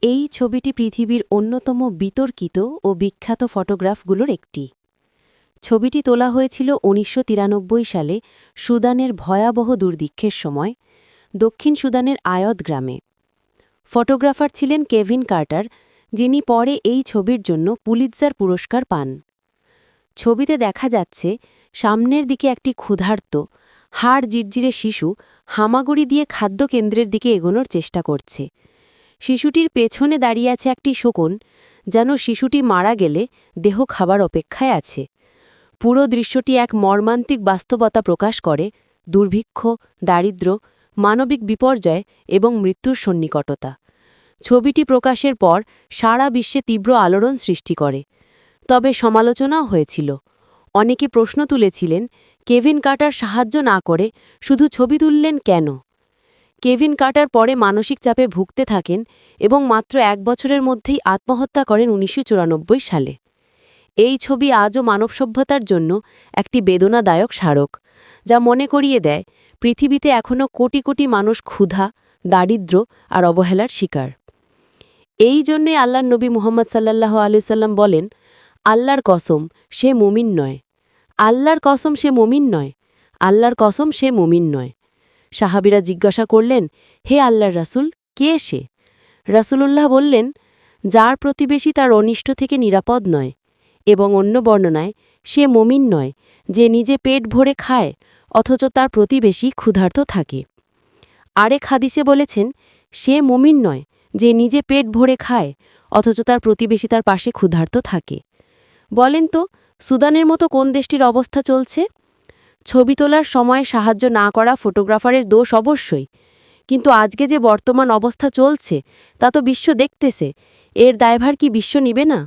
এই ছবিটি পৃথিবীর অন্যতম বিতর্কিত ও বিখ্যাত ফটোগ্রাফগুলোর একটি। ছবিটি তোলা হয়েছিল ১৯৯৩ সালে সুদানের ভয়াবহ দুর্ভিক্ষের সময় দক্ষিণ সুদানের আয়ত গ্রামে। ফটোগ্রাফার ছিলেন কেভিন কার্টার, যিনি পরে এই ছবির জন্য পুলিৎজার পুরস্কার পান। ছবিতে দেখা যাচ্ছে সামনের দিকে একটি ক্ষুধার্ত, হাড় জিরজিরে শিশু হামাগুড়ি দিয়ে খাদ্য কেন্দ্রের দিকে এগোনোর চেষ্টা করছে। শিশুটির পেছনে দাঁড়িয়ে আছে একটি শকুন, যেন শিশুটি মারা গেলে দেহ খাবার অপেক্ষায় আছে। পুরো দৃশ্যটি এক মর্মান্তিক বাস্তবতা প্রকাশ করে: দুর্ভিক্ষ, দারিদ্র্য, মানবিক বিপর্যয় এবং মৃত্যুর সন্নিকটতা। ছবিটি প্রকাশের পর সারা বিশ্বে তীব্র আলোড়ন সৃষ্টি করে। তবে সমালোচনাও হয়েছিল। অনেকে প্রশ্ন তুলেছিলেন, কেভিন কার্টার সাহায্য না করে শুধু ছবি তুললেন কেন? কেভিন কার্টার পরে মানসিক চাপে ভুগতে থাকেন এবং মাত্র ১ বছরের মধ্যেই আত্মহত্যা করেন ১৯৯৪ সালে। এই ছবি আজও মানব সভ্যতার জন্য একটি বেদনাদায়ক স্মারক, যা মনে করিয়ে দেয় পৃথিবীতে এখনও কোটি কোটি মানুষ ক্ষুধা, দারিদ্র্য আর অবহেলার শিকার। এই জন্যই আল্লাহর নবী মুহাম্মদ সাল্লাল্লাহু আলাইহি সাল্লাম বলেন, আল্লাহর কসম সে মুমিন নয়, আল্লাহর কসম সে মুমিন নয়, আল্লাহর কসম সে মুমিন নয়। সাহাবীরা জিজ্ঞাসা করলেন, হে আল্লাহর রাসূল, কে সে? রাসূলুল্লাহ বললেন, যার প্রতিবেশী তার অনিষ্ট থেকে নিরাপদ নয়। এবং অন্য বর্ণনায়, সে মুমিন নয় যে নিজে পেট ভরে খায় অথচ তার প্রতিবেশী ক্ষুধার্ত থাকে। আরেক হাদিসে বলেছেন, সে মুমিন নয় যে নিজে পেট ভরে খায় অথচ তার প্রতিবেশী তার পাশে ক্ষুধার্ত থাকে। বলেন তো, সুদানের মতো কোন দেশটির অবস্থা চলছে? ছবি তোলার সময় সাহায্য না করা ফটোগ্রাফারের দোষ অবশ্যই, কিন্তু আজকে যে বর্তমান অবস্থা চলছে তা তো বিশ্ব দেখতেছে। এর দায়ভার কি বিশ্ব নিবে না?